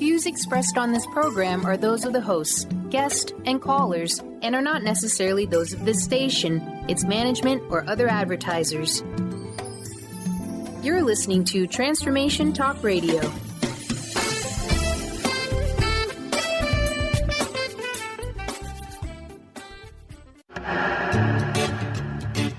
views expressed on this program are those of the hosts, guests, and callers, and are not necessarily those of this station, its management, or other advertisers. You're listening to Transformation Talk Radio.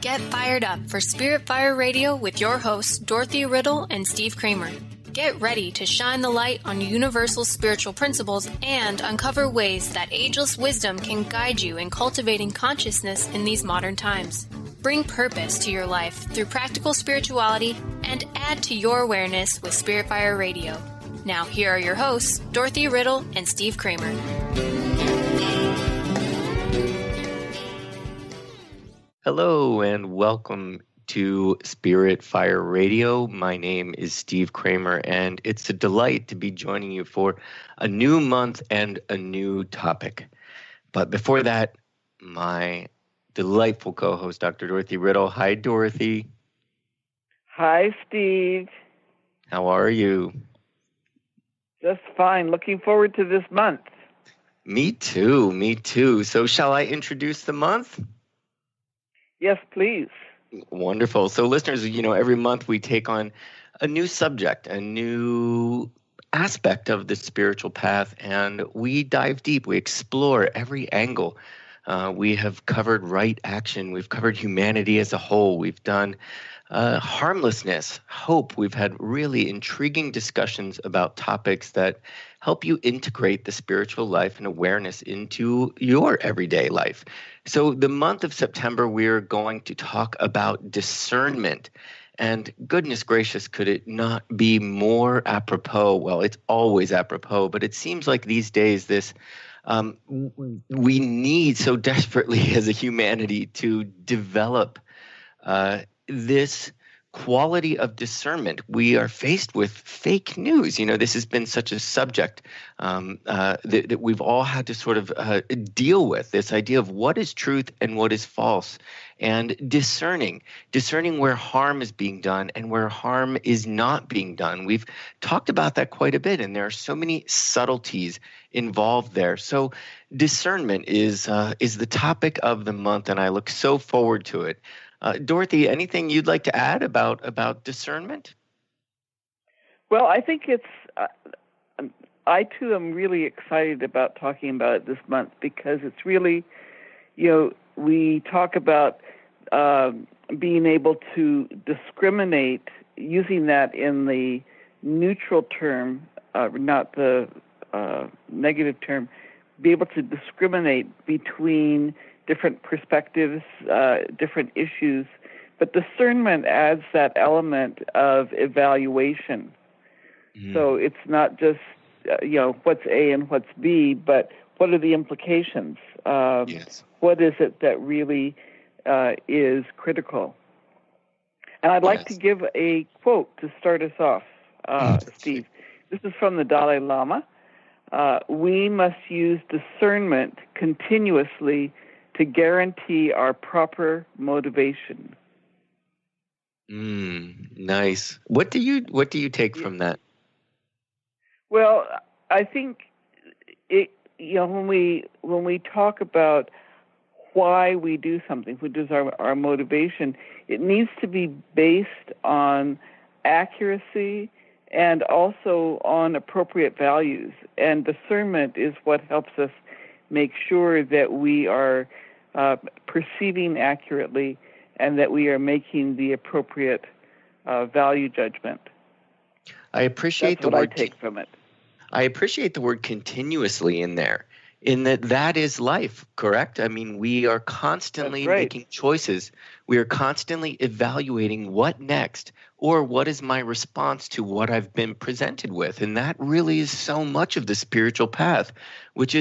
Get fired up for Spirit Fire Radio with your hosts, Dorothy, Riddle, and Steve Kramer. Get ready to shine the light on universal spiritual principles and uncover ways that ageless wisdom can guide you in cultivating consciousness in these modern times. Bring purpose to your life through practical spirituality and add to your awareness with Spirit Fire Radio. Now, here are your hosts, Dorothy, Riddle, and Steve Kramer. Hello and welcome to Spirit Fire Radio. My name is Steve Kramer, and it's a delight to be joining you for a new month and a new topic. But before that, my delightful co-host, Dr. Dorothy Riddle. Hi, Dorothy. Hi, Steve. How are you? Just fine. Looking forward to this month. Me too. So shall I introduce the month? Yes, please. Wonderful. So listeners, every month we take on a new subject, a new aspect of the spiritual path, and we dive deep. We explore every angle. We have covered right action. We've covered humanity as a whole. We've done harmlessness, hope. We've had really intriguing discussions about topics that help you integrate the spiritual life and awareness into your everyday life. So the month of September, we're going to talk about discernment. And goodness gracious, could it not be more apropos? Well, it's always apropos, but it seems like these days we need so desperately as a humanity to develop this quality of discernment. We are faced with fake news. This has been such a subject that we've all had to sort of deal with, this idea of what is truth and what is false, and discerning where harm is being done and where harm is not being done. We've talked about that quite a bit, and there are so many subtleties involved there. So discernment is the topic of the month, and I look so forward to it. Dorothy, anything you'd like to add about discernment? Well, I think I too am really excited about talking about it this month because it's really, we talk about being able to discriminate, using that in the neutral term, not the negative term, be able to discriminate between different perspectives, different issues, but discernment adds that element of evaluation. Mm. So it's not just, what's A and what's B, but what are the implications? Yes. What is it that really is critical? And I'd like to give a quote to start us off, Steve. This is from the Dalai Lama. We must use discernment continuously to guarantee our proper motivation. Nice. What do you take from that? Well, I think when we talk about why we do something, what is our motivation, it needs to be based on accuracy and also on appropriate values. And discernment is what helps us make sure that we are perceiving accurately and that we are making the appropriate value judgment. I appreciate That's what I take from it. I appreciate the word continuously in there, in that is life, correct? I mean, we are constantly making choices. We are constantly evaluating what next, or what is my response to what I've been presented with. And that really is so much of the spiritual path, which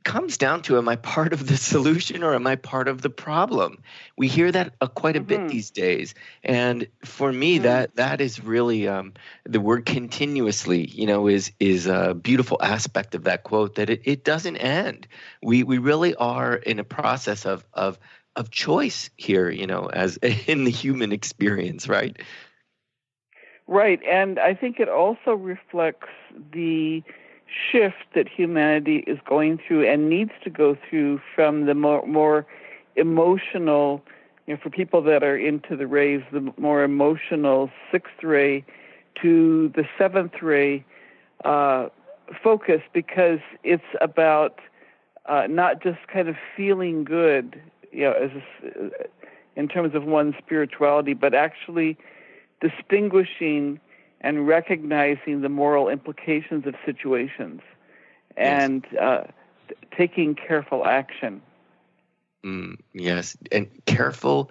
comes down to, am I part of the solution or am I part of the problem? We hear that quite a bit these days. And for me, that is really the word continuously, is a beautiful aspect of that quote, that it doesn't end. We really are in a process of choice here, as in the human experience, right? Right. And I think it also reflects the shift that humanity is going through and needs to go through from the more emotional, for people that are into the rays, the more emotional sixth ray to the seventh ray focus, because it's about not just kind of feeling good, in terms of one's spirituality, but actually distinguishing and recognizing the moral implications of situations and taking careful action. Yes, and careful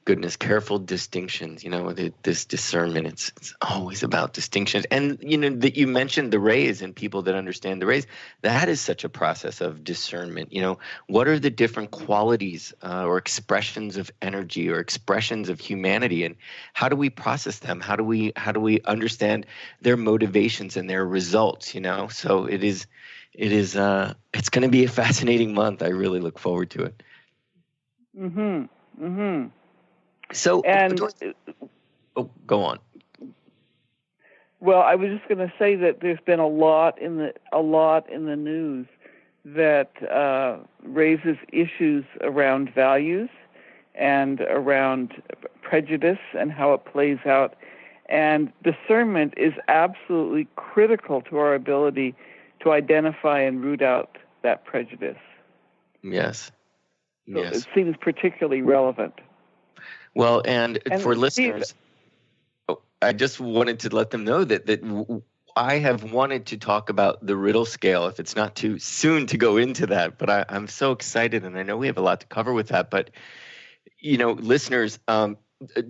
distinctions. This discernment, it's always about distinctions. And that you mentioned the rays and people that understand the rays. That is such a process of discernment. What are the different qualities or expressions of energy or expressions of humanity, and how do we process them? How do we understand their motivations and their results? So it's going to be a fascinating month. I really look forward to it. So, go on. Well, I was just going to say that there's been a lot in the news that raises issues around values and around prejudice and how it plays out. And discernment is absolutely critical to our ability to identify and root out that prejudice. Yes. So it seems particularly relevant. Well, and for listeners, I just wanted to let them know that I have wanted to talk about the Riddle scale, if it's not too soon to go into that, but I'm so excited, and I know we have a lot to cover with that. But, listeners,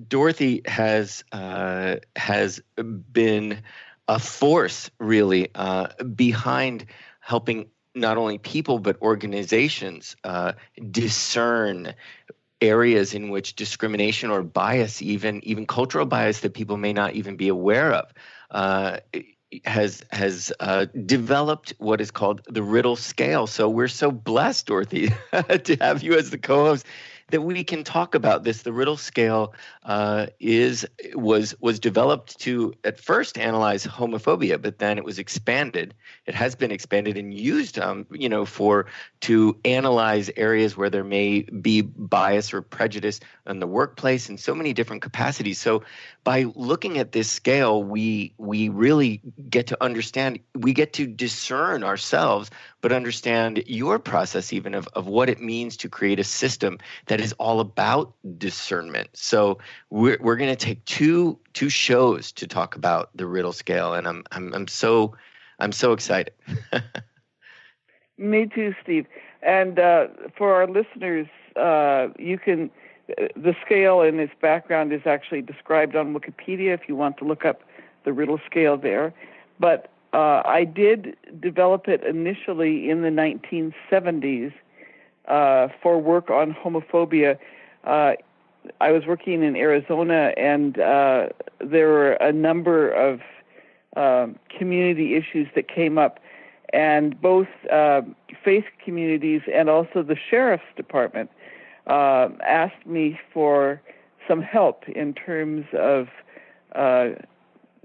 Dorothy has been a force really behind helping not only people but organizations discern areas in which discrimination or bias, even cultural bias that people may not even be aware of, has developed what is called the Riddle scale. So we're so blessed, Dorothy, to have you as the co-host, that we can talk about this. The Riddle scale was developed to at first analyze homophobia, but then it was expanded. It has been expanded and used, to analyze areas where there may be bias or prejudice in the workplace in so many different capacities. So by looking at this scale, we really get to understand, we get to discern ourselves, but understand your process even of what it means to create a system that is all about discernment. So we're going to take two shows to talk about the Riddle scale, and I'm so excited. Me too, Steve. And for our listeners, the scale and its background is actually described on Wikipedia if you want to look up the Riddle scale there. But I did develop it initially in the 1970s for work on homophobia. I was working in Arizona, and there were a number of community issues that came up, and both faith communities and also the sheriff's department asked me for some help in terms of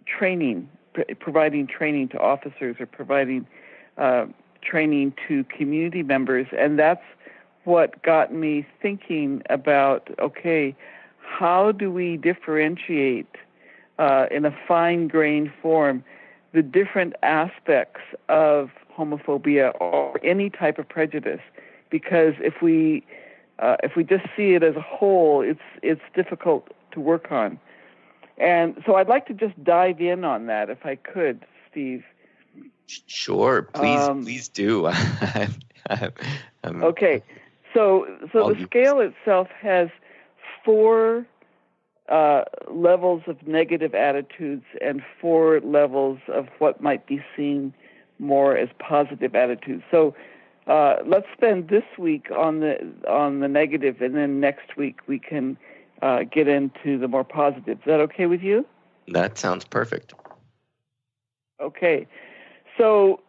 training, providing training to officers or providing training to community members. And that's what got me thinking about, okay, how do we differentiate in a fine-grained form the different aspects of homophobia or any type of prejudice? Because if we just see it as a whole, it's difficult to work on. And so I'd like to just dive in on that, if I could, Steve. Sure, please do. Okay, so the scale itself has 4 levels of negative attitudes and 4 levels of what might be seen more as positive attitudes. So let's spend this week on the negative, and then next week we can get into the more positive. Is that okay with you? That sounds perfect. Okay, so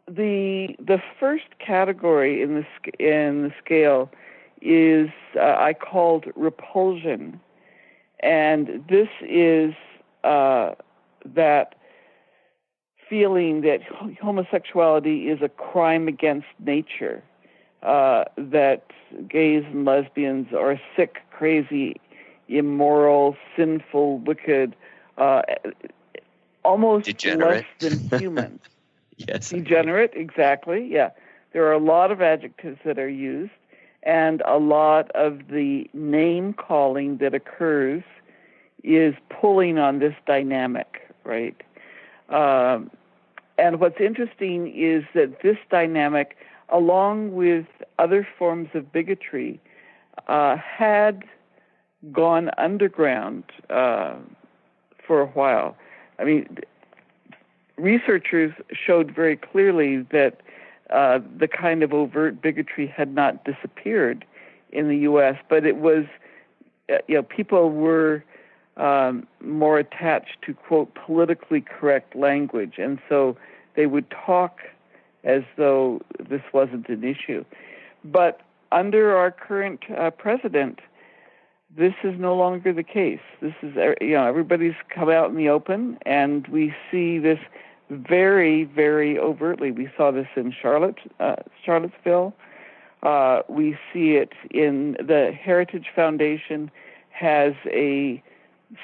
the first category in the scale is I called repulsion, and this is that feeling that homosexuality is a crime against nature, that gays and lesbians are sick, crazy, immoral, sinful, wicked, almost degenerate. less than human. Yes. Degenerate, exactly, yeah. There are a lot of adjectives that are used, and a lot of the name-calling that occurs is pulling on this dynamic, right? And what's interesting is that this dynamic, along with other forms of bigotry, had gone underground for a while. I mean, researchers showed very clearly that the kind of overt bigotry had not disappeared in the U.S., but it was, people were more attached to, quote, politically correct language, and so they would talk as though this wasn't an issue. But under our current president, this is no longer the case. This is, everybody's come out in the open, and we see this very, very overtly. We saw this in Charlottesville. We see it in the Heritage Foundation has a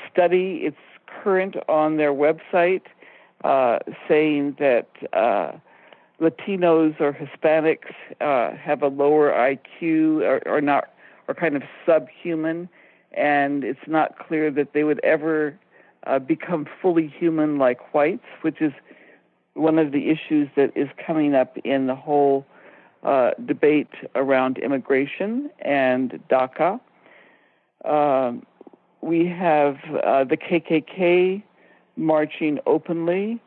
study. It's current on their website, saying that Latinos or Hispanics have a lower IQ, or kind of subhuman, and it's not clear that they would ever become fully human like whites, which is one of the issues that is coming up in the whole debate around immigration and DACA. We have the KKK marching openly.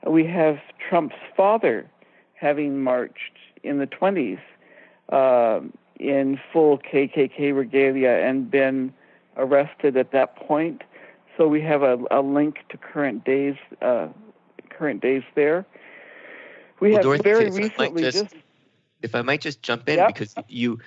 We have Trump's father having marched in the 20s in full KKK regalia and been arrested at that point. So we have a link to current days there. We have Dorothy, very recently if I might just jump in, yep. because you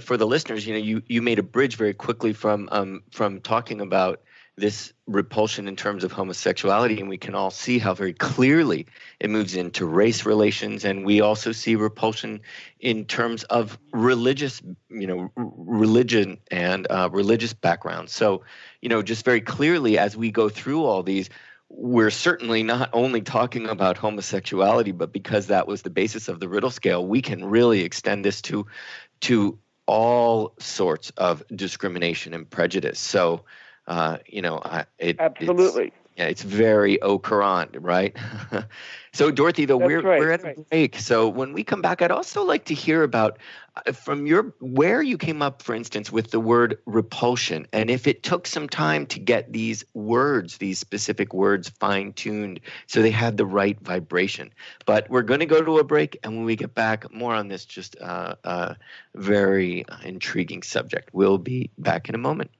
for the listeners, you made a bridge very quickly from talking about this repulsion in terms of homosexuality, and we can all see how very clearly it moves into race relations, and we also see repulsion in terms of religion and religious backgrounds. So, just very clearly as we go through all these, we're certainly not only talking about homosexuality, but because that was the basis of the Riddle scale, we can really extend this to all sorts of discrimination and prejudice. So, absolutely. It's very au courant, right? So, Dorothy, though, we're at a break. So when we come back, I'd also like to hear about from where you came up, for instance, with the word repulsion, and if it took some time to get these specific words fine-tuned so they had the right vibration. But we're going to go to a break, and when we get back, more on this just very intriguing subject. We'll be back in a moment.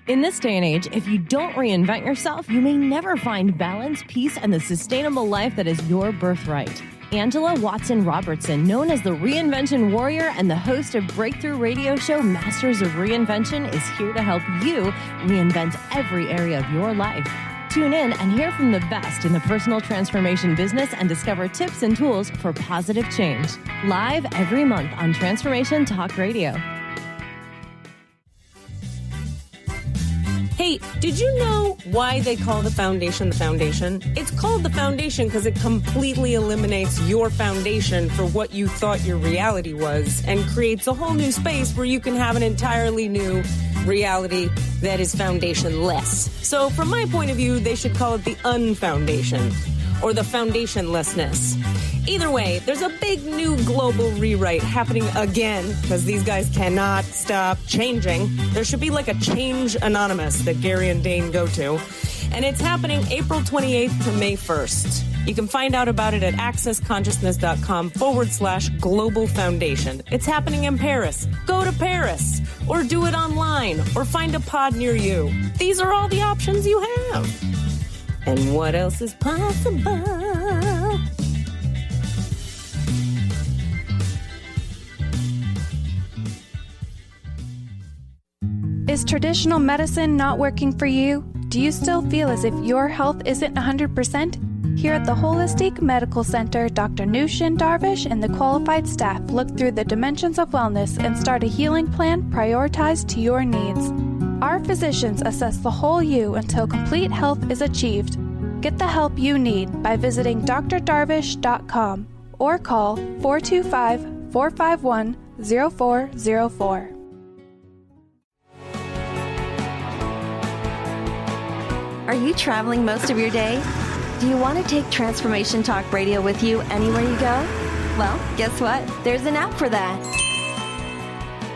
In this day and age, if you don't reinvent yourself, you may never find balance, peace, and the sustainable life that is your birthright. Angela Watson Robertson, known as the Reinvention Warrior and the host of breakthrough radio show Masters of Reinvention, is here to help you reinvent every area of your life. Tune in and hear from the best in the personal transformation business and discover tips and tools for positive change. Live every month on Transformation Talk Radio. Hey, did you know why they call the foundation the foundation? It's called the foundation because it completely eliminates your foundation for what you thought your reality was and creates a whole new space where you can have an entirely new reality that is foundationless. So from my point of view, they should call it the unfoundation or the foundationlessness. Either way, there's a big new global rewrite happening again because these guys cannot stop changing. There should be like a Change Anonymous that Gary and Dane go to. And it's happening April 28th to May 1st. You can find out about it at accessconsciousness.com/global foundation. It's happening in Paris. Go to Paris or do it online or find a pod near you. These are all the options you have. And what else is possible? Is traditional medicine not working for you? Do you still feel as if your health isn't 100%? Here at the Holistic Medical Center, Dr. Nushin Darvish and the qualified staff look through the dimensions of wellness and start a healing plan prioritized to your needs. Our physicians assess the whole you until complete health is achieved. Get the help you need by visiting drdarvish.com or call 425-451-0404. Are you traveling most of your day? Do you want to take Transformation Talk Radio with you anywhere you go? Well, guess what? There's an app for that.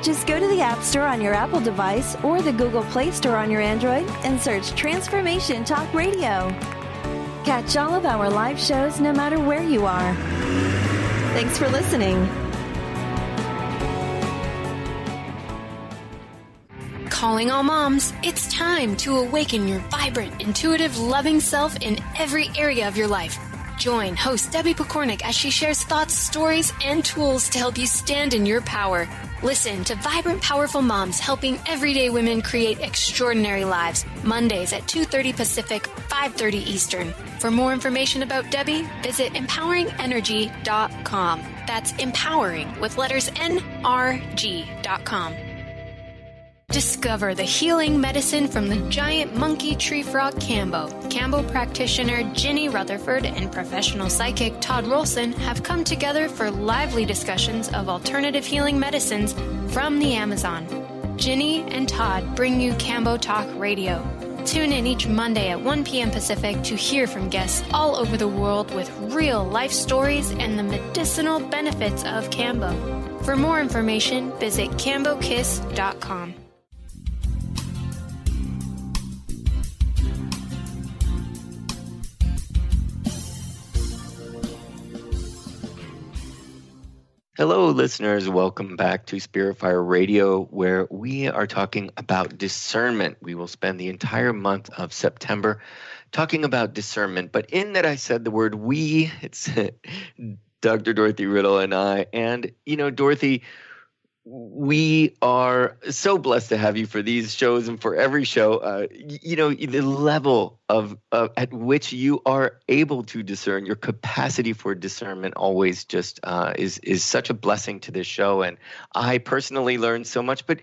Just go to the App Store on your Apple device or the Google Play Store on your Android and search Transformation Talk Radio. Catch all of our live shows no matter where you are. Thanks for listening. Calling all moms, it's time to awaken your vibrant, intuitive, loving self in every area of your life. Join host Debbie Pokornik as she shares thoughts, stories, and tools to help you stand in your power. Listen to Vibrant, Powerful Moms helping everyday women create extraordinary lives. Mondays at 2:30 Pacific, 5:30 Eastern. For more information about Debbie, visit empoweringenergy.com. That's empowering with letters NRG.com. Discover the healing medicine from the giant monkey tree frog Cambo. Cambo practitioner Ginny Rutherford and professional psychic Todd Rolson have come together for lively discussions of alternative healing medicines from the Amazon. Ginny and Todd bring you Cambo Talk Radio. Tune in each Monday at 1 p.m. Pacific to hear from guests all over the world with real life stories and the medicinal benefits of Cambo. For more information, visit cambokiss.com. Hello, listeners. Welcome back to Spirit Fire Radio, where we are talking about discernment. We will spend the entire month of September talking about discernment. But in that I said the word we, it's Dr. Dorothy Riddle and I. And, Dorothy, we are so blessed to have you for these shows and for every show. The level of at which you are able to discern, your capacity for discernment always just is such a blessing to this show. And I personally learned so much. But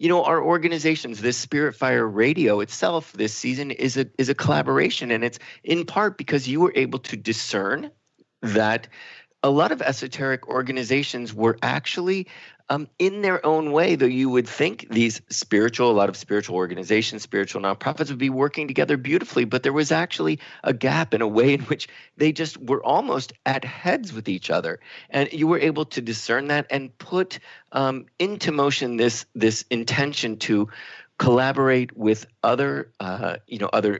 our organizations, this Spirit Fire Radio itself, this season is a collaboration, and it's in part because you were able to discern that a lot of esoteric organizations were actually in their own way, though you would think a lot of spiritual organizations, spiritual nonprofits would be working together beautifully, but there was actually a gap in a way in which they just were almost at heads with each other. And you were able to discern that and put into motion this intention to collaborate with other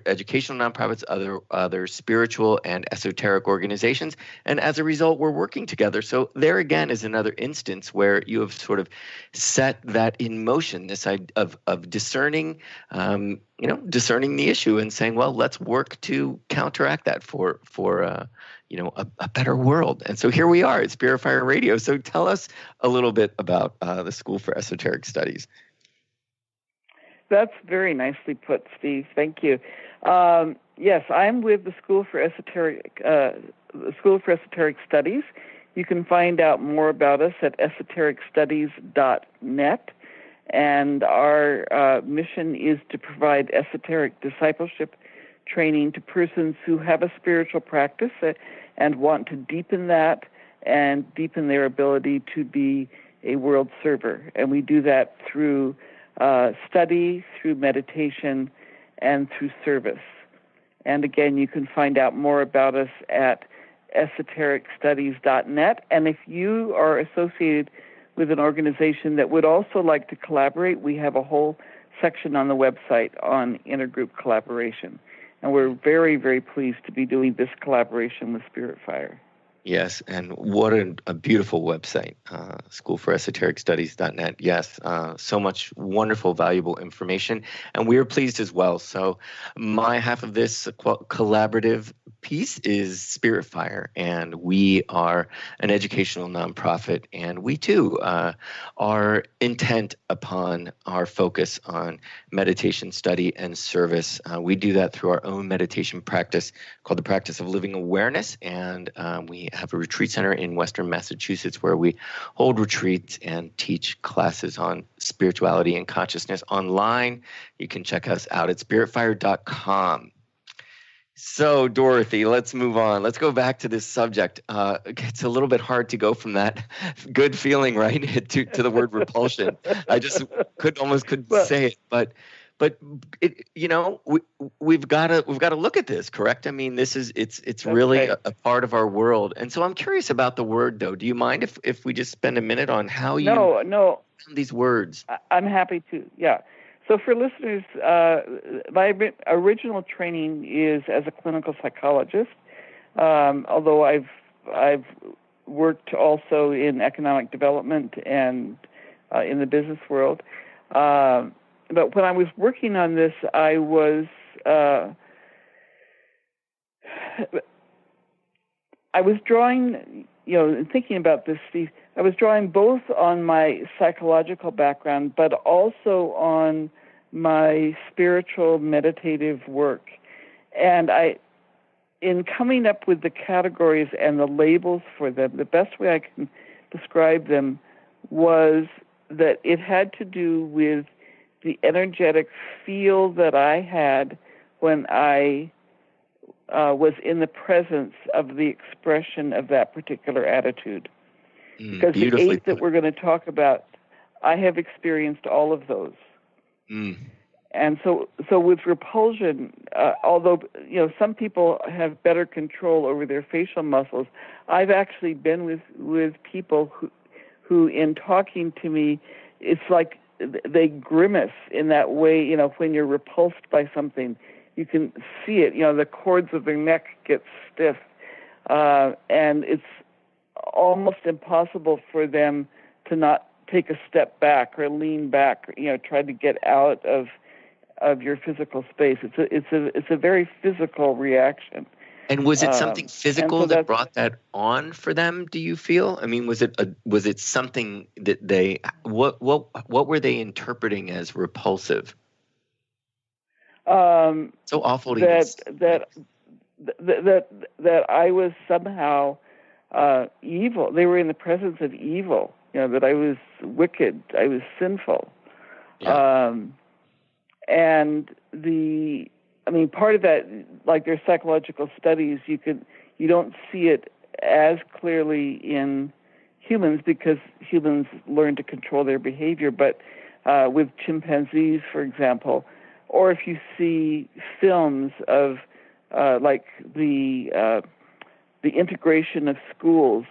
educational nonprofits, other spiritual and esoteric organizations, and as a result, we're working together. So there again is another instance where you have sort of set that in motion. This idea of discerning, discerning the issue and saying, well, let's work to counteract that for a better world. And so here we are at Spirit Fire Radio. So tell us a little bit about the School for Esoteric Studies. That's very nicely put, Steve. Thank you. Yes, I'm with the School for Esoteric Studies. You can find out more about us at esotericstudies.net. And our mission is to provide esoteric discipleship training to persons who have a spiritual practice and want to deepen that and deepen their ability to be a world server. And we do that through study, through meditation, and through service. And again, you can find out more about us at esotericstudies.net. And if you are associated with an organization that would also like to collaborate, we have a whole section on the website on intergroup collaboration. And we're very, very pleased to be doing this collaboration with Spirit Fire. Yes, and what a beautiful website, schoolforesotericstudies.net. Yes, so much wonderful, valuable information, and we are pleased as well. So my half of this collaborative piece is Spirit Fire, and we are an educational nonprofit, and we too are intent upon our focus on meditation study and service. We do that through our own meditation practice called the Practice of Living Awareness, and we have a retreat center in Western Massachusetts where we hold retreats and teach classes on spirituality and consciousness online. You can check us out at spiritfire.com. So, Dorothy, let's move on. Let's go back to this subject. It's a little bit hard to go from that good feeling, right, to the word repulsion. I just couldn't say it, but it, we've got to look at this, correct? I mean, it's really right. a part of our world, and so I'm curious about the word, though. Do you mind if we just spend a minute on how you no these words? I'm happy to. Yeah. So for listeners, my original training is as a clinical psychologist, although I've worked also in economic development and in the business world. But when I was working on this, I was drawing, thinking about this, Steve, I was drawing both on my psychological background, but also on my spiritual meditative work. And in coming up with the categories and the labels for them, the best way I can describe them was that it had to do with the energetic feel that I had when I was in the presence of the expression of that particular attitude. Because the 8 that we're going to talk about, I have experienced all of those. Mm. And so with repulsion, although some people have better control over their facial muscles, I've actually been with people who in talking to me, it's like they grimace in that way. When you're repulsed by something, you can see it. The cords of their neck get stiff, and it's almost impossible for them to not take a step back or lean back, try to get out of your physical space. It's a very physical reaction. And was it something physical that brought that on for them, do you feel? I mean, was it something that they what were they interpreting as repulsive? So awful to that I was somehow evil. They were in the presence of evil. That I was wicked. I was sinful. Yeah. And part of that, like their psychological studies, you don't see it as clearly in humans because humans learn to control their behavior. But with chimpanzees, for example, or if you see films of like the integration of schools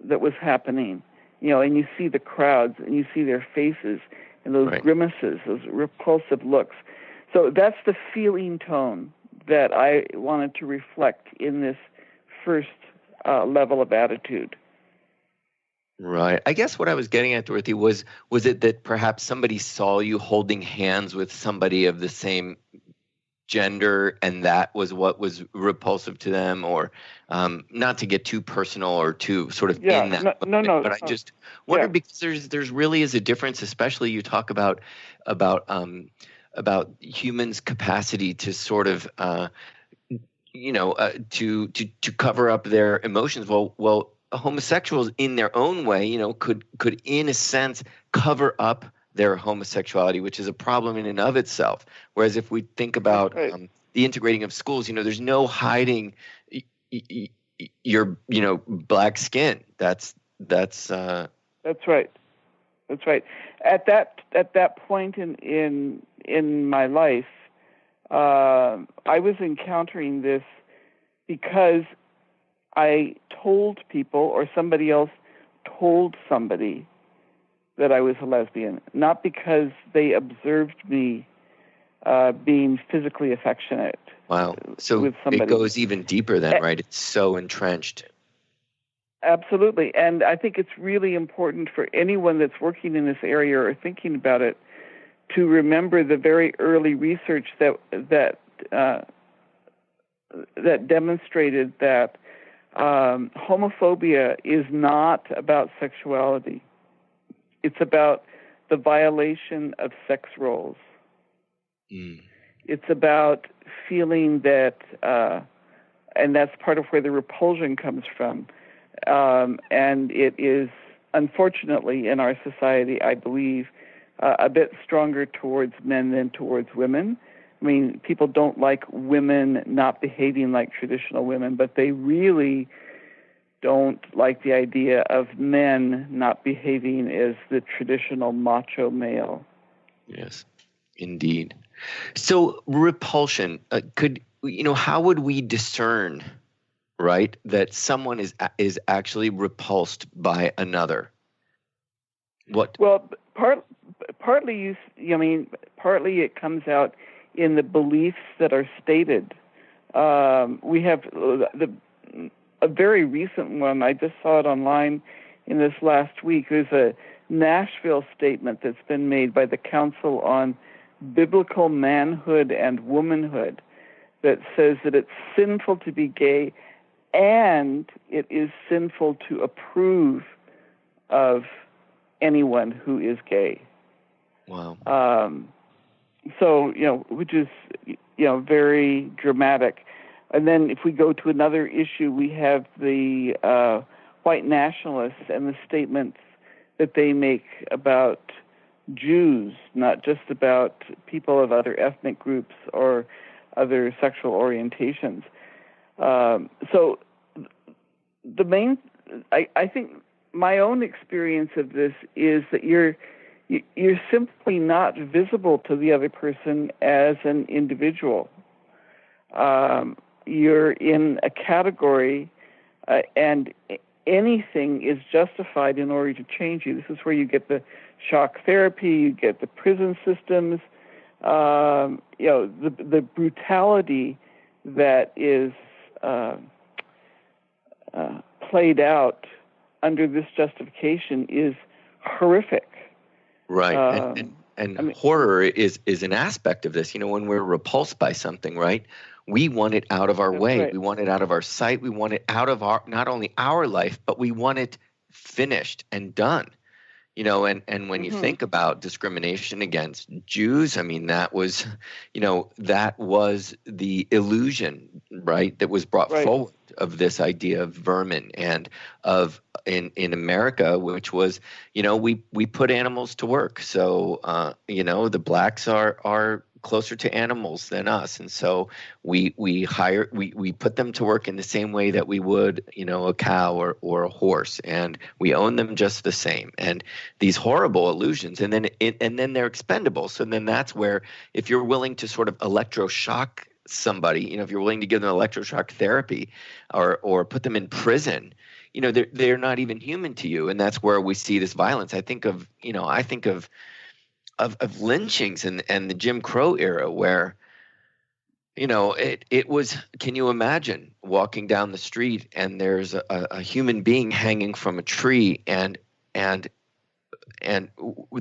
that was happening, and you see the crowds and you see their faces and those grimaces, those repulsive looks. So that's the feeling tone that I wanted to reflect in this first level of attitude. Right. I guess what I was getting at, Dorothy, was it that perhaps somebody saw you holding hands with somebody of the same gender, and that was what was repulsive to them, or not to get too personal or too sort of in that. No. But I just wonder because there's really is a difference, especially you talk about humans' capacity to sort of to cover up their emotions. Well, homosexuals in their own way, could in a sense cover up their homosexuality, which is a problem in and of itself. Whereas if we think about the integrating of schools, there's no hiding your black skin. That's right. That's right. At that point in my life, I was encountering this because I told people, or somebody else told somebody, that I was a lesbian, not because they observed me being physically affectionate. Wow. So with somebody. It goes even deeper then, right? It's so entrenched. Absolutely. And I think it's really important for anyone that's working in this area or thinking about it to remember the very early research that that demonstrated that homophobia is not about sexuality. It's about the violation of sex roles. Mm. It's about feeling that, and that's part of where the repulsion comes from. And it is, unfortunately, in our society, I believe, a bit stronger towards men than towards women. I mean, people don't like women not behaving like traditional women, but they really don't like the idea of men not behaving as the traditional macho male. Yes, indeed. So repulsion, how would we discern, right, that someone is actually repulsed by another? What? Well, partly it comes out in the beliefs that are stated. We have a very recent one. I just saw it online in this last week. There's a Nashville statement that's been made by the Council on Biblical Manhood and Womanhood that says that it's sinful to be gay and it is sinful to approve of anyone who is gay. Wow. So, which is, very dramatic. And then if we go to another issue, we have the white nationalists and the statements that they make about Jews, not just about people of other ethnic groups or other sexual orientations. So the main, I think my own experience of this is that you're simply not visible to the other person as an individual. You're in a category, and anything is justified in order to change you. This is where you get the shock therapy, you get the prison systems, the brutality that is played out under this justification is horrific. Right, and horror is an aspect of this. When we're repulsed by something, right? We want it out of our way. Right. We want it out of our sight. We want it out of not only our life, but we want it finished and done. And when you think about discrimination against Jews, I mean, that was the illusion, right, that was brought forward of this idea of vermin and of in America, which was, we put animals to work. So, the blacks are closer to animals than us, and so we put them to work in the same way that we would a cow or a horse, and we own them just the same. And these horrible illusions, and then they're expendable. So then that's where, if you're willing to sort of electroshock somebody, if you're willing to give them electroshock therapy or put them in prison, they're not even human to you, and that's where we see this violence. I think of lynchings and the Jim Crow era, where it was, can you imagine walking down the street and there's a human being hanging from a tree, and the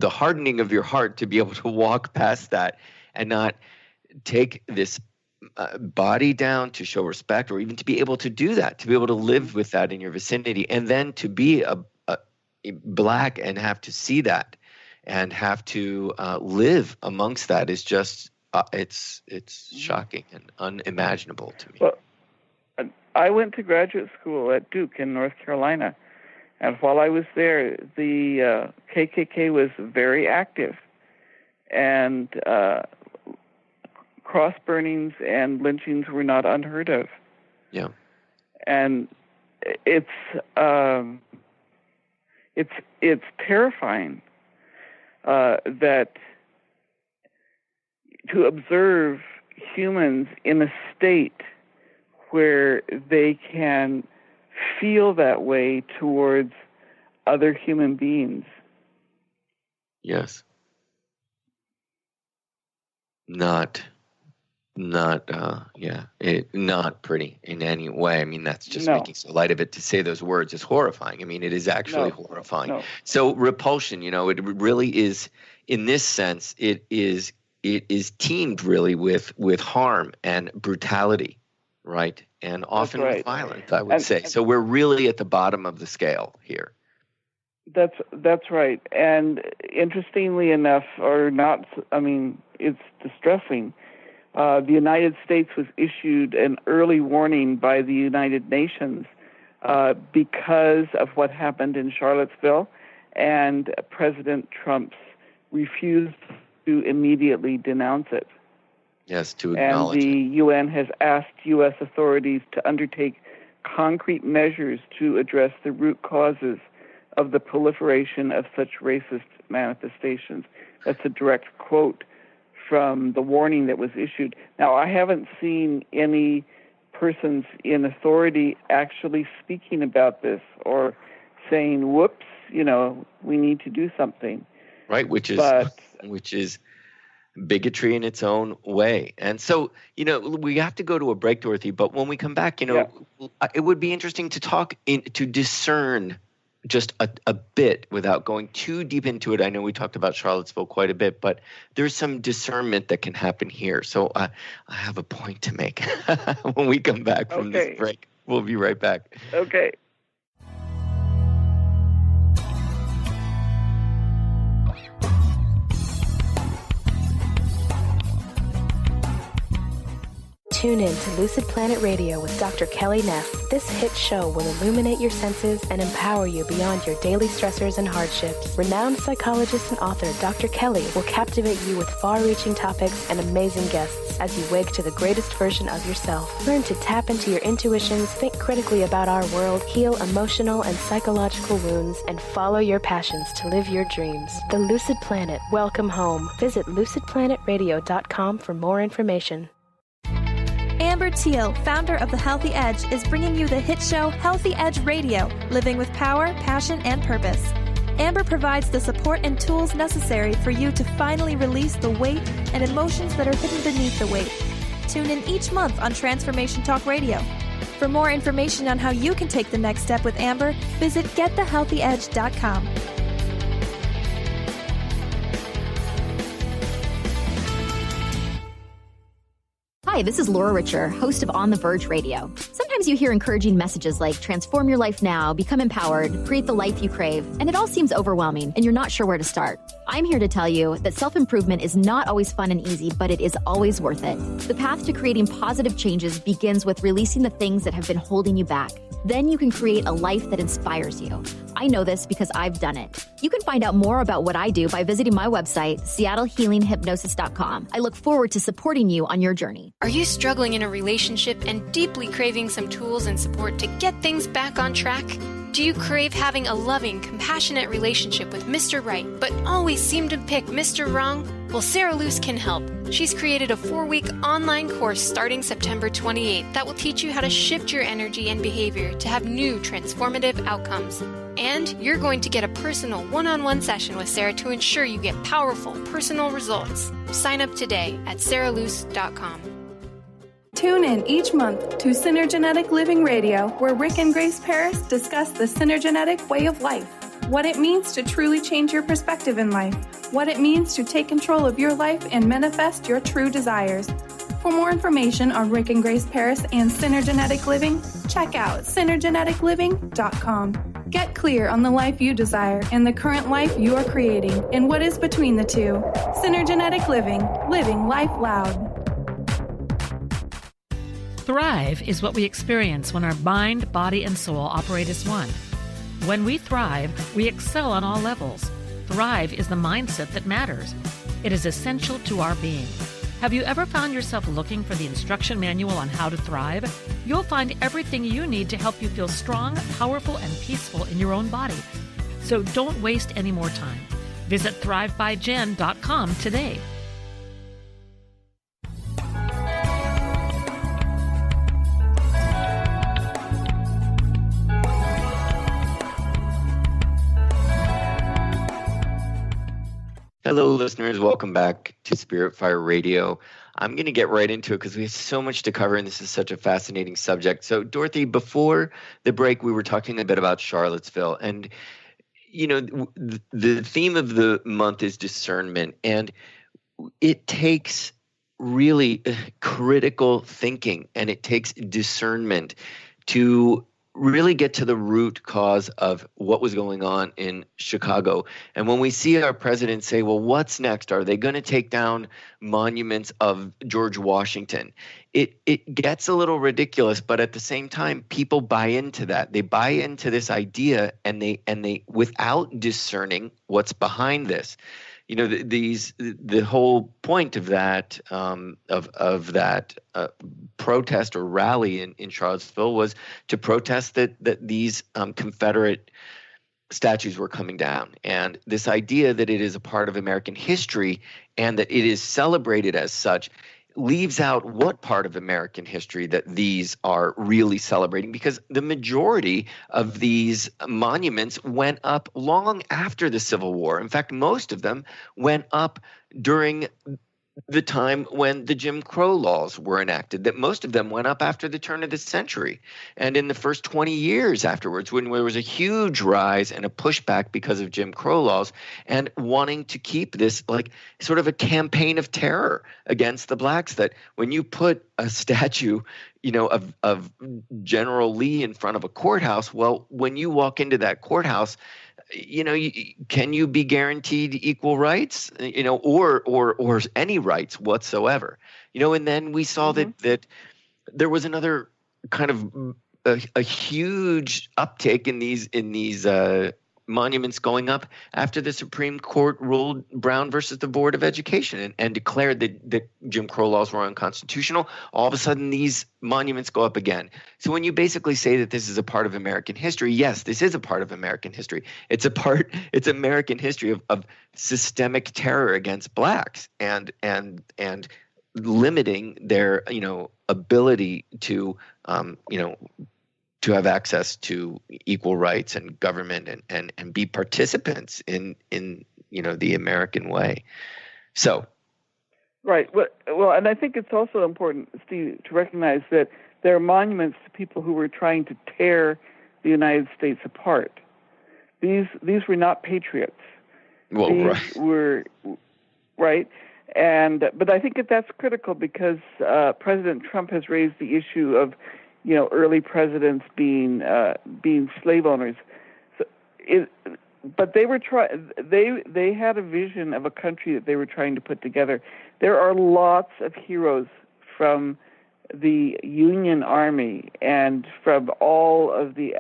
hardening of your heart to be able to walk past that and not take this body down to show respect, or even to be able to do that, to be able to live with that in your vicinity, and then to be a black and have to see that and have to live amongst that is just it's shocking and unimaginable to me. Well, I went to graduate school at Duke in North Carolina, and while I was there, the KKK was very active, and cross burnings and lynchings were not unheard of. Yeah, and it's terrifying. That to observe humans in a state where they can feel that way towards other human beings. Yes. Not pretty in any way. I mean, that's just making so light of it. To say those words is horrifying. I mean, it is actually horrifying. No. So repulsion, it really is, in this sense, it is teamed really with harm and brutality, right? And often right. violent, I would say. So we're really at the bottom of the scale here. That's right. And interestingly enough, or not, I mean, it's distressing. The United States was issued an early warning by the United Nations because of what happened in Charlottesville, and President Trump's refused to immediately denounce it. Yes, to acknowledge it. And the it. UN has asked U.S. authorities to undertake concrete measures to address the root causes of the proliferation of such racist manifestations. That's a direct quote from the warning that was issued. Now, I haven't seen any persons in authority actually speaking about this or saying, whoops, we need to do something. Right, which is bigotry in its own way. And so, we have to go to a break, Dorothy, but when we come back, it would be interesting to to discern just a bit without going too deep into it. I know we talked about Charlottesville quite a bit, but there's some discernment that can happen here. So I have a point to make when we come back from this break. We'll be right back. Okay. Tune in to Lucid Planet Radio with Dr. Kelly Neff. This hit show will illuminate your senses and empower you beyond your daily stressors and hardships. Renowned psychologist and author Dr. Kelly will captivate you with far-reaching topics and amazing guests as you wake to the greatest version of yourself. Learn to tap into your intuitions, think critically about our world, heal emotional and psychological wounds, and follow your passions to live your dreams. The Lucid Planet. Welcome home. Visit lucidplanetradio.com for more information. Amber Teal, founder of The Healthy Edge, is bringing you the hit show Healthy Edge Radio, living with power, passion, and purpose. Amber provides the support and tools necessary for you to finally release the weight and emotions that are hidden beneath the weight. Tune in each month on Transformation Talk Radio. For more information on how you can take the next step with Amber, visit getthehealthyedge.com. Hi, this is Laura Richer, host of On the Verge Radio. Sometimes you hear encouraging messages like transform your life now, become empowered, create the life you crave, and it all seems overwhelming and you're not sure where to start. I'm here to tell you that self-improvement is not always fun and easy, but it is always worth it. The path to creating positive changes begins with releasing the things that have been holding you back. Then you can create a life that inspires you. I know this because I've done it. You can find out more about what I do by visiting my website, seattlehealinghypnosis.com. I look forward to supporting you on your journey. Are you struggling in a relationship and deeply craving some tools and support to get things back on track? Do you crave having a loving, compassionate relationship with Mr. Right, but always seem to pick Mr. Wrong? Well, Sarah Luce can help. She's created a 4-week online course starting September 28th that will teach you how to shift your energy and behavior to have new transformative outcomes. And you're going to get a personal one-on-one session with Sarah to ensure you get powerful, personal results. Sign up today at sarahluce.com. Tune in each month to Synergenetic Living Radio, where Rick and Grace Paris discuss the synergenetic way of life, what it means to truly change your perspective in life, what it means to take control of your life and manifest your true desires. For more information on Rick and Grace Paris and Synergenetic Living, check out synergeneticliving.com. Get clear on the life you desire and the current life you are creating and what is between the two. Synergenetic Living, living life loud. Thrive is what we experience when our mind, body, and soul operate as one. When we thrive, we excel on all levels. Thrive is the mindset that matters. It is essential to our being. Have you ever found yourself looking for the instruction manual on how to thrive? You'll find everything you need to help you feel strong, powerful, and peaceful in your own body. So don't waste any more time. Visit thrivebyjen.com today. Hello, listeners. Welcome back to Spirit Fire Radio. I'm going to get right into it because we have so much to cover, and this is such a fascinating subject. So, Dorothy, before the break, we were talking a bit about Charlottesville, and the theme of the month is discernment, and it takes really critical thinking, and it takes discernment to really get to the root cause of what was going on in Chicago. And when we see our president say, well, what's next? Are they going to take down monuments of George Washington? It gets a little ridiculous, but at the same time, people buy into that. They buy into this idea, and they without discerning what's behind this. You know, the whole point of that protest or rally in Charlottesville was to protest that these Confederate statues were coming down, and this idea that it is a part of American history and that it is celebrated as such leaves out what part of American history that these are really celebrating, because the majority of these monuments went up long after the Civil War. In fact, most of them went up during the time when the Jim Crow laws were enacted, that most of them went up after the turn of the century. And in the first 20 years afterwards, when there was a huge rise and a pushback because of Jim Crow laws and wanting to keep this like sort of a campaign of terror against the blacks, that when you put a statue, you know, of General Lee in front of a courthouse, well, when you walk into that courthouse, you know, can you be guaranteed equal rights, you know, or any rights whatsoever, you know? And then we saw that there was another kind of a huge uptake in these monuments going up after the Supreme Court ruled Brown versus the Board of Education and declared that Jim Crow laws were unconstitutional. All of a sudden, these monuments go up again. So when you basically say that this is a part of American history, yes, this is a part of American history. It's American history of systemic terror against blacks and limiting their, you know, ability to, you know, to have access to equal rights and government and be participants in you know, the American way. So, right. Well, and I think it's also important, Steve, to recognize that there are monuments to people who were trying to tear the United States apart. These were not patriots. Well, these right. were right. But I think that's critical because President Trump has raised the issue of, you know, early presidents being slave owners. So but they were they had a vision of a country that they were trying to put together. There are lots of heroes from the Union Army and from all of the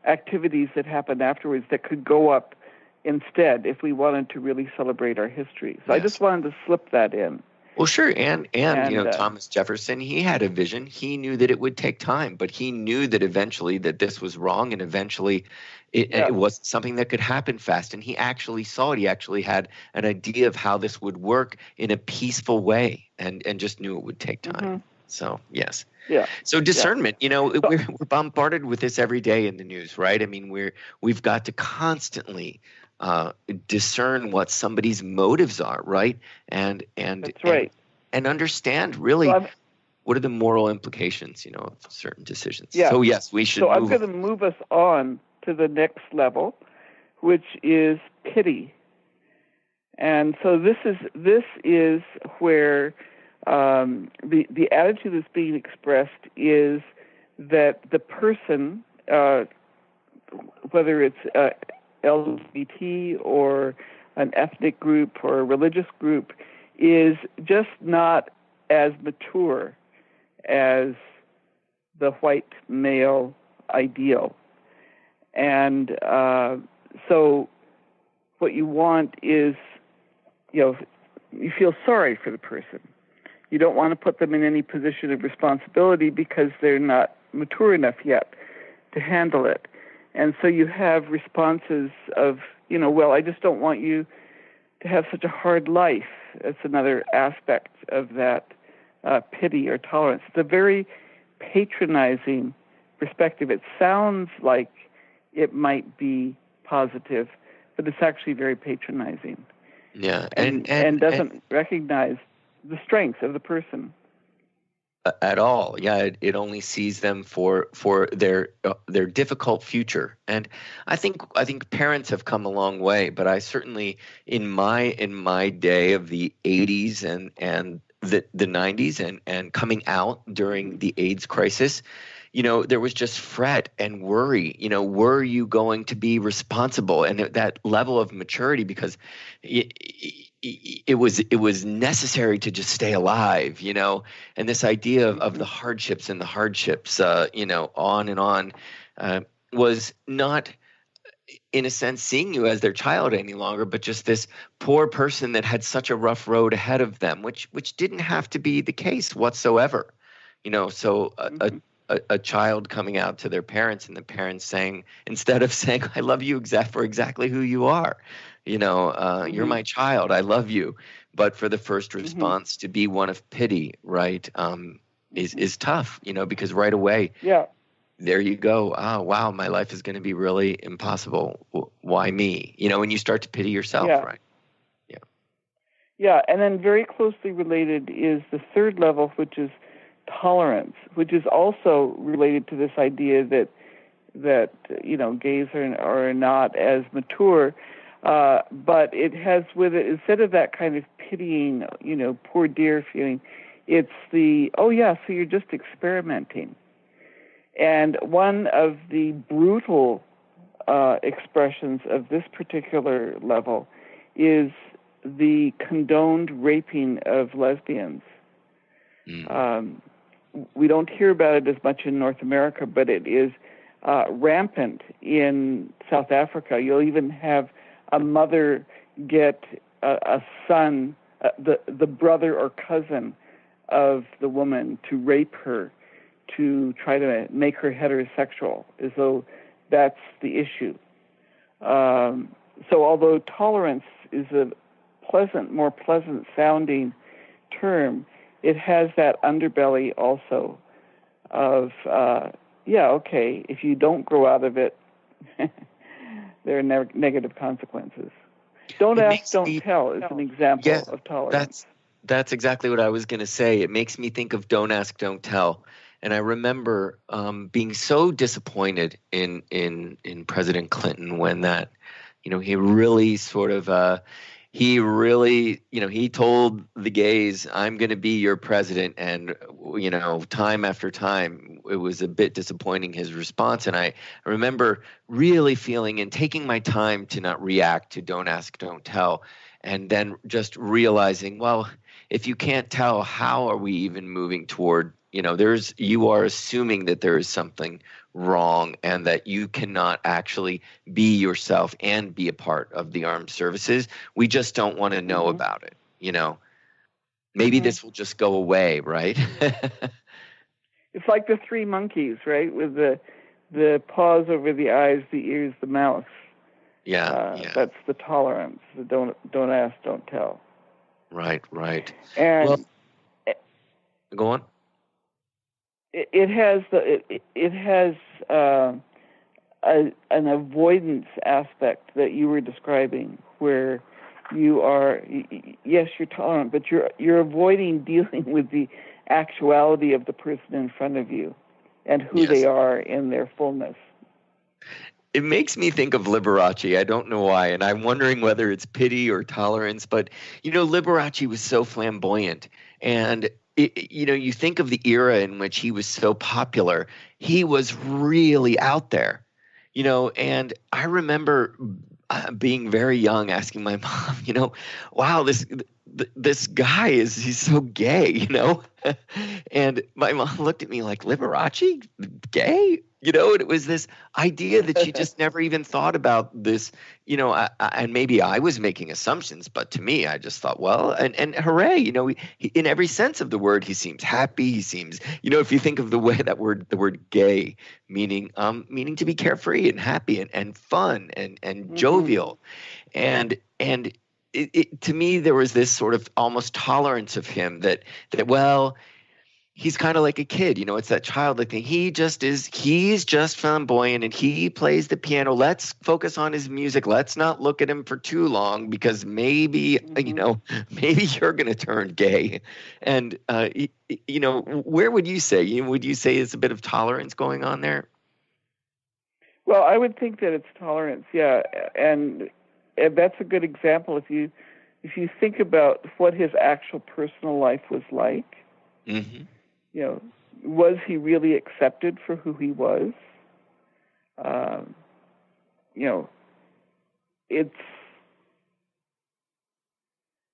activities that happened afterwards that could go up instead if we wanted to really celebrate our history. So yes. I just wanted to slip that in. Well, sure, and you know, Thomas Jefferson, he had a vision. He knew that it would take time, but he knew that eventually that this was wrong, and eventually it was something that could happen fast. And he actually saw it. He actually had an idea of how this would work in a peaceful way, and just knew it would take time. Mm-hmm. So yes. Yeah. So discernment, you know, we're bombarded with this every day in the news, right? I mean, we've got to constantly discern what somebody's motives are, right? And that's right. And understand really what are the moral implications, you know, of certain decisions. Yeah. So yes, we should. So I'm going to move us on to the next level, which is pity. And so this is where the attitude that's being expressed is that the person, whether it's LGBT or an ethnic group or a religious group, is just not as mature as the white male ideal. And so what you want is, you know, you feel sorry for the person. You don't want to put them in any position of responsibility because they're not mature enough yet to handle it. And so you have responses of, you know, well, I just don't want you to have such a hard life. That's another aspect of that pity or tolerance. It's a very patronizing perspective. It sounds like it might be positive, but it's actually very patronizing. Yeah, and doesn't recognize the strengths of the person. at all. Yeah, it only sees them for their difficult future. And I think parents have come a long way, but I certainly in my day of the 80s and the 90s and coming out during the AIDS crisis, there was just fret and worry. Were you going to be responsible? And that level of maturity, because it was necessary to just stay alive, and this idea of the hardships on and on, was not, in a sense, seeing you as their child any longer, but just this poor person that had such a rough road ahead of them, which didn't have to be the case whatsoever. So a child coming out to their parents and the parents saying, instead of saying, I love you for exactly who you are, you're my child, I love you. But for the first response to be one of pity, right, is tough, because right away, there you go. Oh, wow, my life is going to be really impossible. Why me? And you start to pity yourself, right? Yeah. Yeah, and then very closely related is the third level, which is tolerance, which is also related to this idea that gays are not as mature, but it has with it, instead of that kind of pitying, poor dear feeling, it's the, oh yeah, so you're just experimenting. And one of the brutal expressions of this particular level is the condoned raping of lesbians. We don't hear about it as much in North America, but it is rampant in South Africa. You'll even have a mother get a son, the brother or cousin of the woman, to rape her, to try to make her heterosexual, as though that's the issue. So although tolerance is a more pleasant sounding term, it has that underbelly also of, okay, if you don't grow out of it, there are negative consequences. Don't ask, don't tell is an example of tolerance. That's exactly what I was going to say. It makes me think of don't ask, don't tell. And I remember being so disappointed in President Clinton when that, he really sort of, he told the gays, I'm going to be your president. And, time after time, it was a bit disappointing, his response. And I remember really feeling and taking my time to not react to don't ask, don't tell. And then just realizing, well, if you can't tell, how are we even moving toward, you are assuming that there is something wrong and that you cannot actually be yourself and be a part of the armed services. We just don't want to know about it. Maybe this will just go away, right? It's like the three monkeys, right? With the paws over the eyes, the ears, the mouth. Yeah. That's the tolerance. The don't ask, don't tell. Right. And go on. It has an avoidance aspect that you were describing, where you are, yes, you're tolerant, but you're avoiding dealing with the actuality of the person in front of you and who they are in their fullness. It makes me think of Liberace. I don't know why, and I'm wondering whether it's pity or tolerance. But Liberace was so flamboyant, and you think of the era in which he was so popular. He was really out there, And I remember being very young, asking my mom, wow, this guy he's so gay, And my mom looked at me like, Liberace, gay? And it was this idea that she just never even thought about this, and maybe I was making assumptions, but to me, I just thought, well, and hooray, he, in every sense of the word, he seems happy. He seems, if you think of the way the word gay, meaning to be carefree and happy and fun and jovial. And it, to me, there was this sort of almost tolerance of him that well, he's kind of like a kid, it's that childlike thing. He's just flamboyant and he plays the piano. Let's focus on his music. Let's not look at him for too long because maybe, maybe you're going to turn gay. And, where would you say? Would you say it's a bit of tolerance going on there? Well, I would think that it's tolerance, yeah. And that's a good example. If you think about what his actual personal life was like, mm-hmm. Was he really accepted for who he was?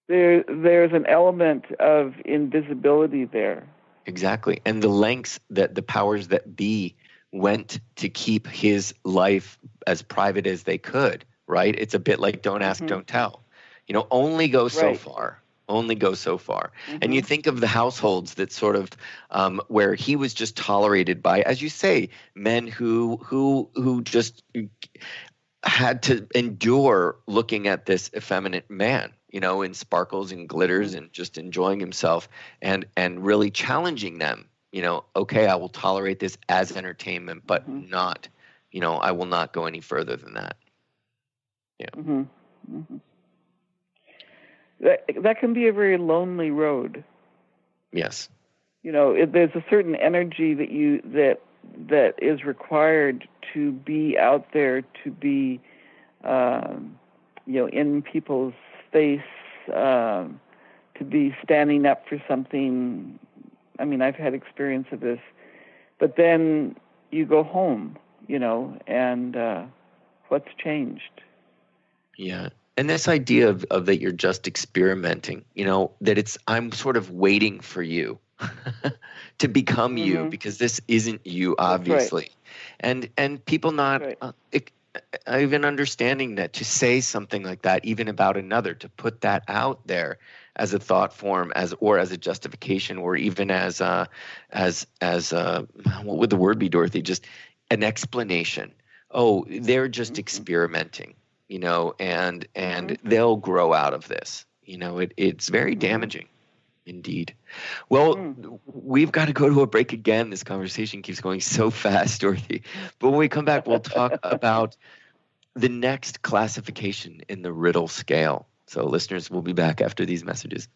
There's an element of invisibility there. Exactly. And the lengths that the powers that be went to keep his life as private as they could, right? It's a bit like don't ask, mm-hmm. don't tell. Only go so far. Only go so far. Mm-hmm. And you think of the households that sort of where he was just tolerated by, as you say, men who just had to endure looking at this effeminate man, in sparkles and glitters and just enjoying himself and really challenging them. Okay, I will tolerate this as entertainment, but mm-hmm. not, I will not go any further than that. Yeah. Mm-hmm. Mm-hmm. That can be a very lonely road. Yes. There's a certain energy that is required to be out there, to be, in people's face, to be standing up for something. I mean, I've had experience of this, but then you go home, and what's changed? Yeah. And this idea of that you're just experimenting, that I'm sort of waiting for you to become mm-hmm. you because this isn't you, obviously. Right. And people not even understanding that to say something like that, even about another, to put that out there as a thought form, as a justification, or even as what would the word be, Dorothy? Just an explanation. Oh, they're just mm-hmm. experimenting. And mm-hmm. they'll grow out of this. It's very damaging indeed. Well, we've got to go to a break again. This conversation keeps going so fast, Dorothy. But when we come back, we'll talk about the next classification in the Riddle scale. So listeners, we'll be back after these messages.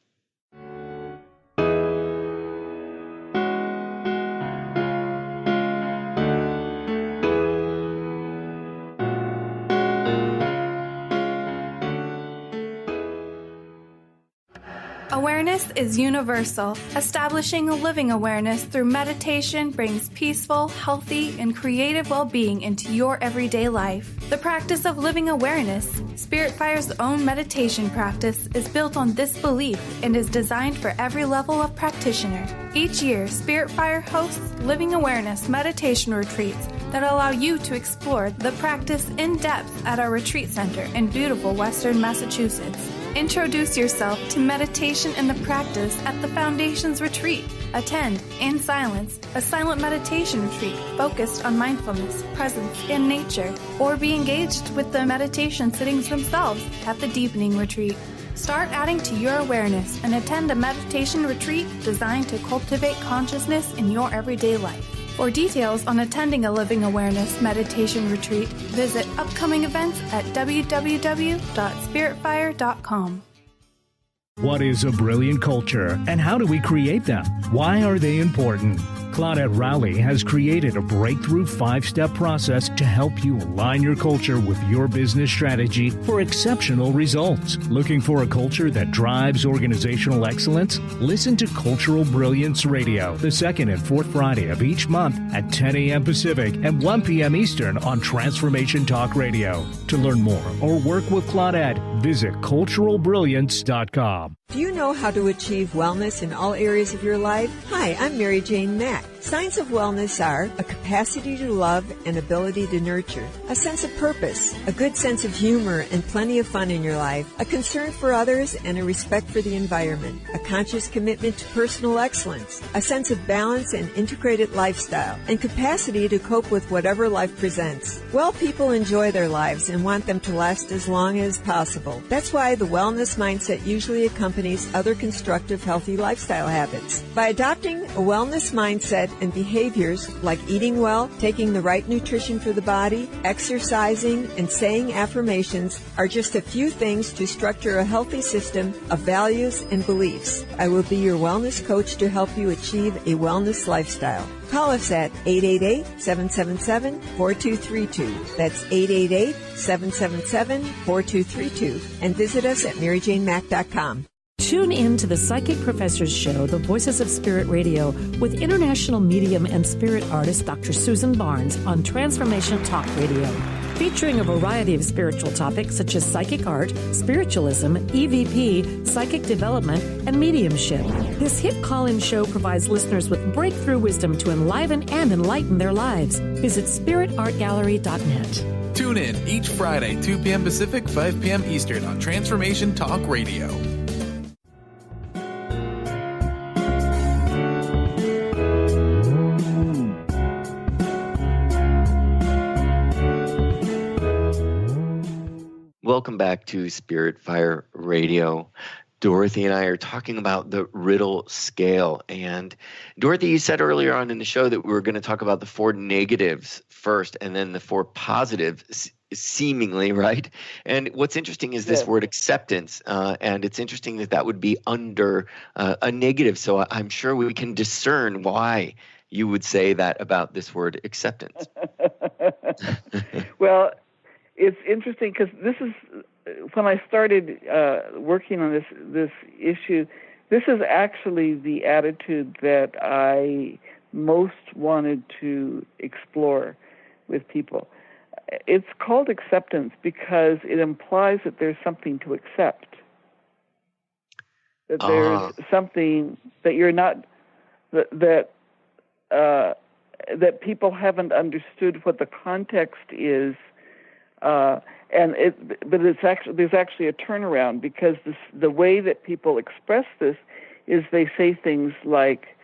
Awareness is universal. Establishing a living awareness through meditation brings peaceful, healthy, and creative well-being into your everyday life. The practice of living awareness, Spirit Fire's own meditation practice, is built on this belief and is designed for every level of practitioner. Each year, Spirit Fire hosts living awareness meditation retreats that allow you to explore the practice in depth at our retreat center in beautiful Western Massachusetts. Introduce yourself to meditation and the practice at the Foundation's retreat. Attend, in silence, a silent meditation retreat focused on mindfulness, presence, and nature, or be engaged with the meditation sittings themselves at the Deepening Retreat. Start adding to your awareness and attend a meditation retreat designed to cultivate consciousness in your everyday life. For details on attending a Living Awareness meditation retreat, visit upcoming events at www.spiritfire.com. What is a brilliant culture, and how do we create them? Why are they important? Claudette Rowley has created a breakthrough 5-step process to help you align your culture with your business strategy for exceptional results. Looking for a culture that drives organizational excellence? Listen to Cultural Brilliance Radio, the second and fourth Friday of each month at 10 a.m. Pacific and 1 p.m. Eastern on Transformation Talk Radio. To learn more or work with Claudette, visit culturalbrilliance.com. Do you know how to achieve wellness in all areas of your life? Hi, I'm Mary Jane Mack, Signs of wellness are a capacity to love and ability to nurture, a sense of purpose, a good sense of humor and plenty of fun in your life, a concern for others and a respect for the environment, a conscious commitment to personal excellence, a sense of balance and integrated lifestyle, and capacity to cope with whatever life presents. Well people enjoy their lives and want them to last as long as possible. That's why the wellness mindset usually accompanies other constructive, healthy lifestyle habits. By adopting a wellness mindset and behaviors like eating well, taking the right nutrition for the body, exercising, and saying affirmations are just a few things to structure a healthy system of values and beliefs. I will be your wellness coach to help you achieve a wellness lifestyle. Call us at 888-777-4232. That's 888-777-4232. And visit us at MaryJaneMack.com. Tune in to the Psychic Professors Show, The Voices of Spirit Radio, with international medium and spirit artist Dr. Susan Barnes on Transformation Talk Radio, featuring a variety of spiritual topics such as psychic art, spiritualism, EVP, psychic development, and mediumship. This hit call-in show provides listeners with breakthrough wisdom to enliven and enlighten their lives. Visit spiritartgallery.net. Tune in each Friday, 2 p.m. Pacific, 5 p.m. Eastern on Transformation Talk Radio. Welcome back to Spirit Fire Radio. Dorothy and I are talking about the Riddle scale. And Dorothy, you said earlier on in the show that we were going to talk about the 4 negatives first and then the 4 positives, seemingly, right? And what's interesting is this word acceptance. And it's interesting that would be under a negative. So I'm sure we can discern why you would say that about this word acceptance. Well, it's interesting because this is when I started working on this issue. This is actually the attitude that I most wanted to explore with people. It's called acceptance because it implies that there's something to accept. That there's something that you're not that people haven't understood what the context is. But there's actually a turnaround because the way that people express this is they say things like,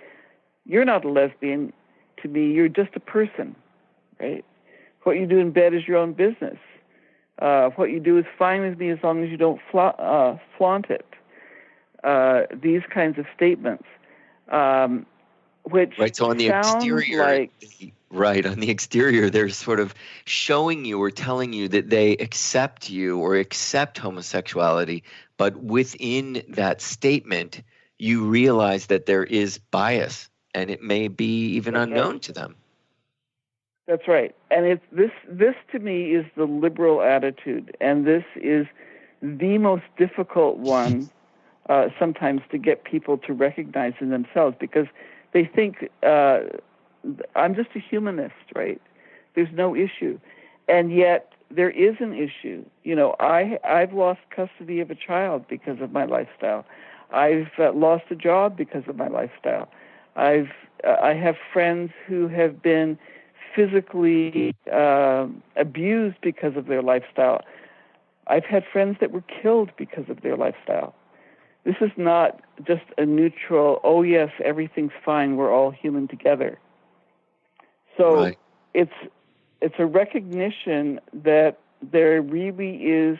"You're not a lesbian to me. You're just a person, right? What you do in bed is your own business. What you do is fine with me as long as you don't flaunt it." These kinds of statements, which right. So on the exterior, on the exterior, they're sort of showing you or telling you that they accept you or accept homosexuality, but within that statement, you realize that there is bias, and it may be even unknown to them. That's right. And this to me is the liberal attitude, and this is the most difficult one sometimes to get people to recognize in themselves, because they think I'm just a humanist, right? There's no issue. And yet there is an issue. You know, I've lost custody of a child because of my lifestyle. I've lost a job because of my lifestyle. I have friends who have been physically abused because of their lifestyle. I've had friends that were killed because of their lifestyle. This is not just a neutral, oh yes, everything's fine, we're all human together. So it's a recognition that there really is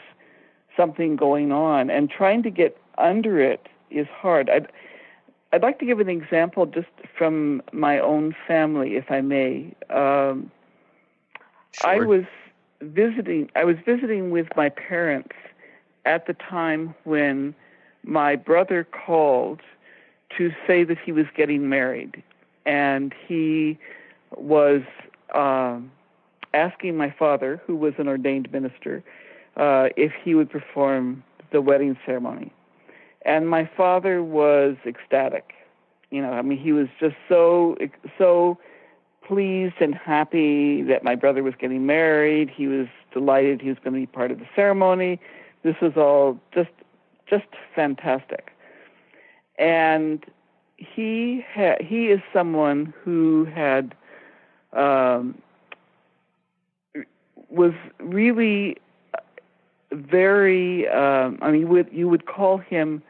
something going on, and trying to get under it is hard. I'd like to give an example just from my own family, if I may. Sure. I was visiting with my parents at the time when my brother called to say that he was getting married, and he was asking my father, who was an ordained minister, if he would perform the wedding ceremony. And my father was ecstatic. You know, I mean, he was just so pleased and happy that my brother was getting married. He was delighted he was going to be part of the ceremony. This was all just fantastic. And he is someone who had was really very. You would call him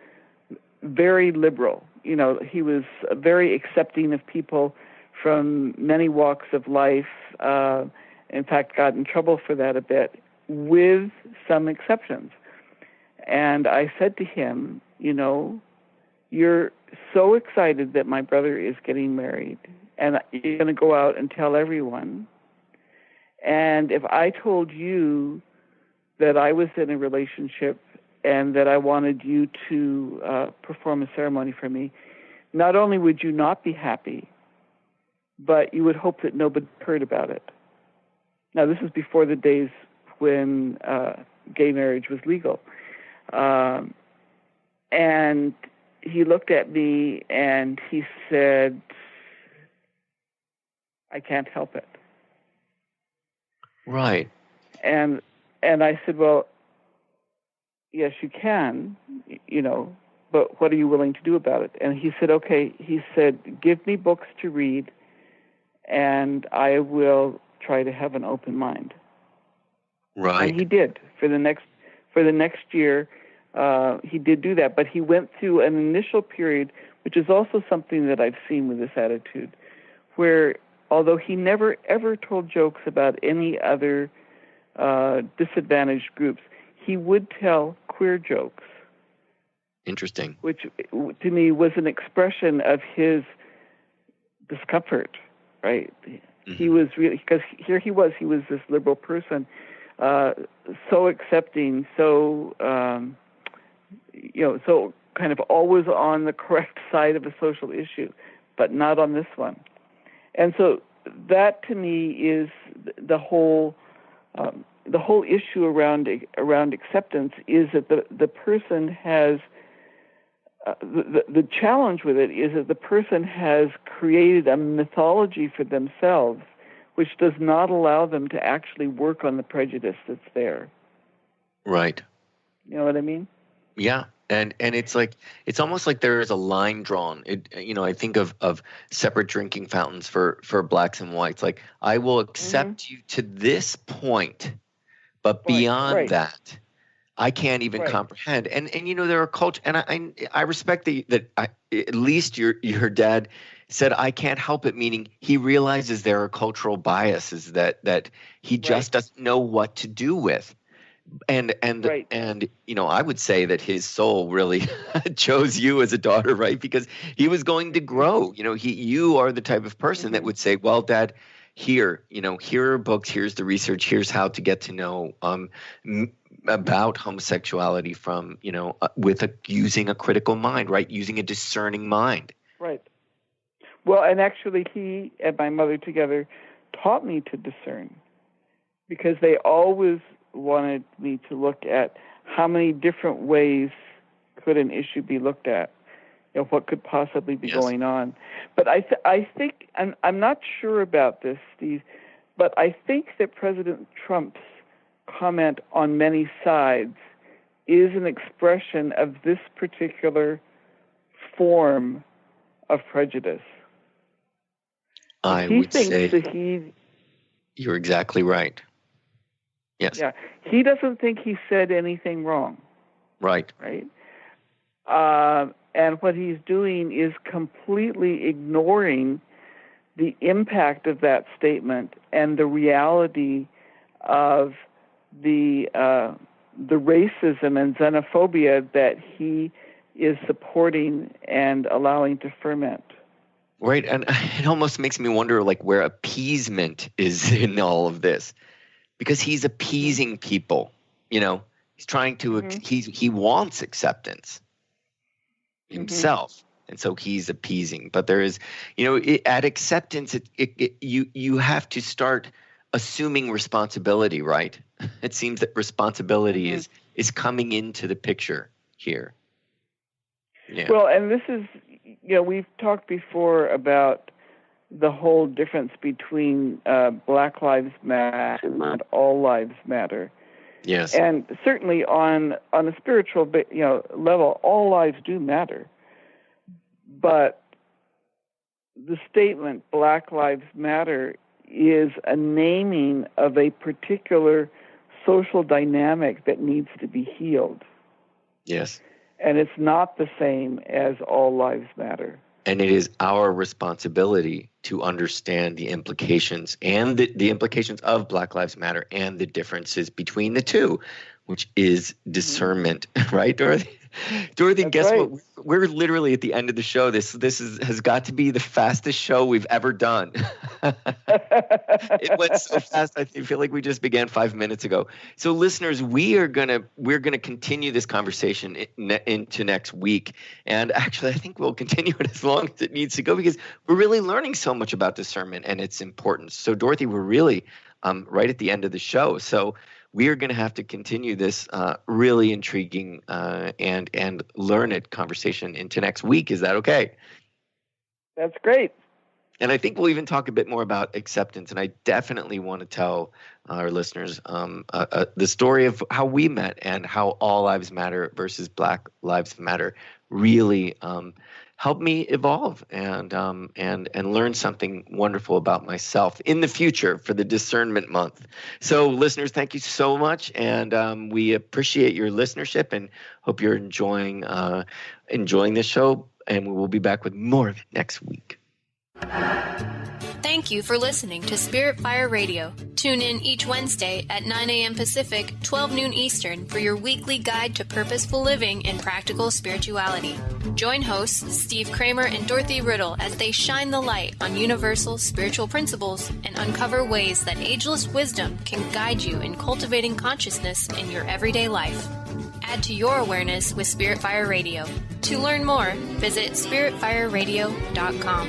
very liberal. You know, he was very accepting of people from many walks of life. In fact, got in trouble for that a bit, with some exceptions. And I said to him, you know, you're so excited that my brother is getting married, and you're going to go out and tell everyone. And if I told you that I was in a relationship and that I wanted you to perform a ceremony for me, not only would you not be happy, but you would hope that nobody heard about it. Now, this is before the days when gay marriage was legal. And he looked at me and he said, I can't help it. Right. And I said, well, yes, you can, you know, but what are you willing to do about it? And he said, okay, he said, give me books to read and I will try to have an open mind. Right. And he did. For the next year, he did do that. But he went through an initial period, which is also something that I've seen with this attitude, where although he never ever told jokes about any other disadvantaged groups, he would tell queer jokes. Interesting. Which to me was an expression of his discomfort, right? Mm-hmm. He was really, because here he was this liberal person, so accepting, so so kind of always on the correct side of a social issue, but not on this one. And so that to me is the whole issue around acceptance, is that the person has the challenge with it is that the person has created a mythology for themselves which does not allow them to actually work on the prejudice that's there. Right. You know what I mean? Yeah. And it's like, it's almost like there is a line drawn. I think of separate drinking fountains for blacks and whites. Like, I will accept you to this point, but beyond that, I can't even comprehend. And there are culture, and I respect that at least your dad said, I can't help it, meaning he realizes there are cultural biases that he just doesn't know what to do with. And I would say that his soul really chose you as a daughter, right? Because he was going to grow. You are the type of person that would say, well, Dad, here are books, here's the research, here's how to get to know about homosexuality from, using a critical mind, right? Using a discerning mind. Right. Well, and actually he and my mother together taught me to discern, because they always wanted me to look at how many different ways could an issue be looked at, what could possibly be going on. But I think, and I'm not sure about this, Steve, but I think that President Trump's comment on many sides is an expression of this particular form of prejudice. I would say you're exactly right. Yes. Yeah. He doesn't think he said anything wrong. Right. Right. And what he's doing is completely ignoring the impact of that statement and the reality of the racism and xenophobia that he is supporting and allowing to ferment. Right, and it almost makes me wonder, where appeasement is in all of this, because he's appeasing people. He's trying to. He wants acceptance himself, and so he's appeasing. But there is, at acceptance, you have to start assuming responsibility, right? It seems that responsibility is coming into the picture here. Yeah. Well, and this is, we've talked before about the whole difference between Black Lives Matter and All Lives Matter. Yes. And certainly on a spiritual level, all lives do matter. But the statement Black Lives Matter is a naming of a particular social dynamic that needs to be healed. Yes. And it's not the same as all lives matter. And it is our responsibility to understand the implications and the implications of Black Lives Matter and the differences between the two, which is discernment, right, Dorothy? Dorothy, guess what? We're literally at the end of the show. This has got to be the fastest show we've ever done. It went so fast. I feel like we just began 5 minutes ago. So, listeners, we're gonna continue this conversation into next week, and actually, I think we'll continue it as long as it needs to go because we're really learning so much about discernment and its importance. So, Dorothy, we're really right at the end of the show. So we are going to have to continue this really intriguing and learned conversation into next week. Is that okay? That's great. And I think we'll even talk a bit more about acceptance. And I definitely want to tell our listeners the story of how we met and how all lives matter versus Black Lives Matter really helped me evolve and learn something wonderful about myself in the future for the Discernment Month. So, listeners, thank you so much, and we appreciate your listenership and hope you're enjoying this show. And we will be back with more of it next week. Thank you for listening to Spirit Fire Radio. Tune in each Wednesday at 9 a.m. Pacific, 12 noon Eastern for your weekly guide to purposeful living and practical spirituality. Join hosts Steve Kramer and Dorothy Riddle as they shine the light on universal spiritual principles and uncover ways that ageless wisdom can guide you in cultivating consciousness in your everyday life. Add to your awareness with Spirit Fire Radio. To learn more, visit spiritfireradio.com.